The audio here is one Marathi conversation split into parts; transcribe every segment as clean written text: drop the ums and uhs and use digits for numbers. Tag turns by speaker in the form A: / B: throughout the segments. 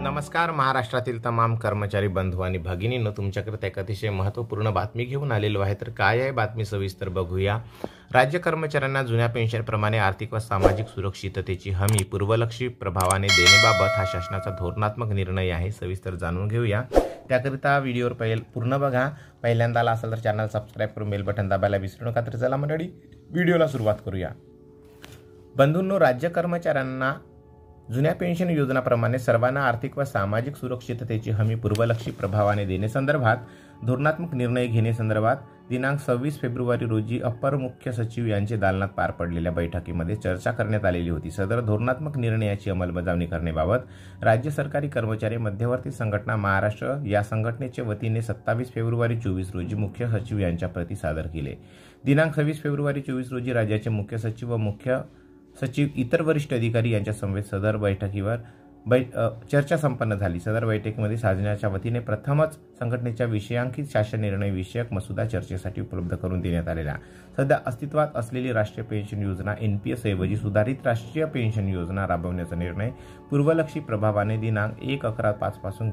A: नमस्कार महाराष्ट्रातील तमाम कर्मचारी बंधू आणि भगिनींनो, तुमच्याकडे एक अतिशय महत्त्वपूर्ण बातमी घेऊन आलेलो आहे। तर काय आहे बातमी सविस्तर बघूया। राज्य कर्मचाऱ्यांना जुन्या पेन्शनप्रमाणे आर्थिक व सामाजिक सुरक्षिततेची हमी पूर्वलक्षी प्रभावाने देण्याबाबत हा शासनाचा धोरणात्मक निर्णय आहे। सविस्तर जाणून घेऊया। त्याकरिता व्हिडिओवर पूर्ण बघा। पहिल्यांदा आला असेल तर चॅनल सबस्क्राइब करून बेल बटन दाबायला विसरू नका। तर चला मंडळी, व्हिडिओला सुरुवात करूया। बंधूंनो, राज्य कर्मचाऱ्यांना जुन्या पेन्शन योजनाप्रमाणे सर्वांना आर्थिक व सामाजिक सुरक्षिततेची हमी पूर्वलक्षी प्रभावाने देण्यासंदर्भात धोरणात्मक निर्णय घेण्यासंदर्भात दिनांक 26 फेब्रुवारी रोजी अप्पर मुख्य सचिव यांचे दालनात पार पडलेल्या बैठकीमध्ये चर्चा करण्यात आलेली होती। सदर धोरणात्मक निर्णयाची अंमलबजावणी करण्याबाबत राज्य सरकारी कर्मचारी मध्यवर्ती संघटना महाराष्ट्र या संघटनेच्या वतीने 27 फेब्रुवारी 24 रोजी मुख्य सचिव यांच्या प्रती सादर केले। दिनांक 26 फेब्रुवारी 24 रोजी राज्याचे मुख्य सचिव व मुख्य सचिव इतर वरिष्ठ अधिकारी यांच्या समवेत सदर बैठकीवर चर्चा संपन्न झाली। सदर बैठकीमध्ये शासनाच्या वतीने प्रथमच संघटनेच्या विषयांकित शासन निर्णय विषयक मसुदा चर्चेसाठी उपलब्ध करून देण्यात आलेला। सध्या अस्तित्वात असलेली राष्ट्रीय पेन्शन योजना NPS ऐवजी सुधारित राष्ट्रीय पेन्शन योजना राबवण्याचा निर्णय पूर्वलक्षी प्रभावाने दिनांक 1/11/5 पासून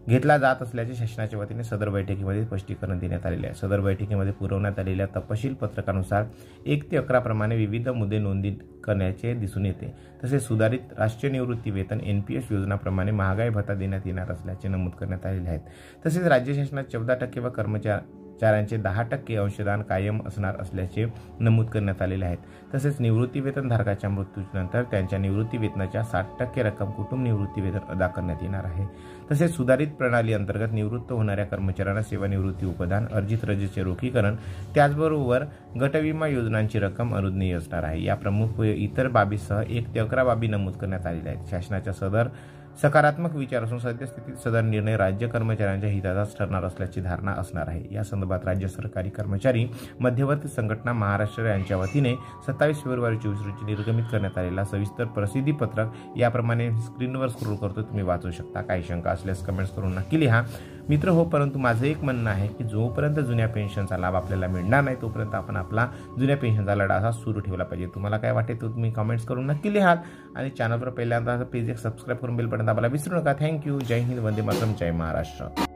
A: घेतला जात असल्याचे शासनाच्या वतीने सदर बैठकीमध्ये स्पष्टीकरण देण्यात आलेले आहे। सदर बैठकीमध्ये पुरवण्यात आलेल्या तपशील पत्रकानुसार 1 ते 11 प्रमाणे विविध मुद्दे नोंदणी करण्याचे दिसून येते। तसेच सुधारित राष्ट्रीय निवृत्ती वेतन NPS योजनाप्रमाणे महागाई भत्ता देण्यात येणार असल्याचे नमूद करण्यात आलेले आहे। तसेच राज्य शासनात 14% व कर्मचाऱ्यांचे 10% अंशदान कायम असणार असल्याचे नमूद करण्यात आलेले आहे। तसेच निवृत्ती वेतन धारकाच्या मृत्यूनंतर त्यांच्या निवृत्ती वेतनाच्या 60% रक्कम कुटुंब निवृत्ती वेतन अदा करण्यात येणार आहे। तसेच सुधारित प्रणाली अंतर्गत निवृत्त होणाऱ्या कर्मचाऱ्यांना सेवानिवृत्ती उपदान, अर्जित रजेचे रोखीकरण, त्याचबरोबर गटविमा योजनांची रक्कम अनुज्ञेय असणार आहे। या प्रमुख इतर बाबीसह 1 ते 11 बाबी नमूद करण्यात आलेल्या आहेत। शासनाच्या सदर सकारात्मक विचार असून सद्यस्थितीत सदर निर्णय राज्य कर्मचाऱ्यांच्या हिताचाच ठरणार असल्याची धारणा असणार आहे। या संदर्भात राज्य सरकारी कर्मचारी मध्यवर्ती संघटना महाराष्ट्र यांच्या वतीने 27 फेब्रुवारी 24 रोजी निर्गमित करण्यात आलेला सविस्तर प्रसिद्धी पत्रक याप्रमाणे स्क्रीनवर स्क्रोल करतो, तुम्ही वाचू शकता। काही शंका असल्यास कमेंट्स करून नक्की लिहा मित्र हो। परंतु माझं एक म्हणणं आहे की जोपर्यंत जुन्या पेन्शनचा लाभ आपल्याला मिळणार नाही तोपर्यंत आपण आपला जुन्या पेन्शनचा लढा असा सुरू ठेवला पाहिजे। तुम्हाला काय वाटते तो तुम्ही कमेंट्स करून नक्की लिहा आणि चॅनलवर पहिल्यांदा प्लीज एक सबस्क्राइब करून बेल बटन दाबायला विसरू नका। थँक्यू। जय हिंद, वंदे मातरम, जय महाराष्ट्र।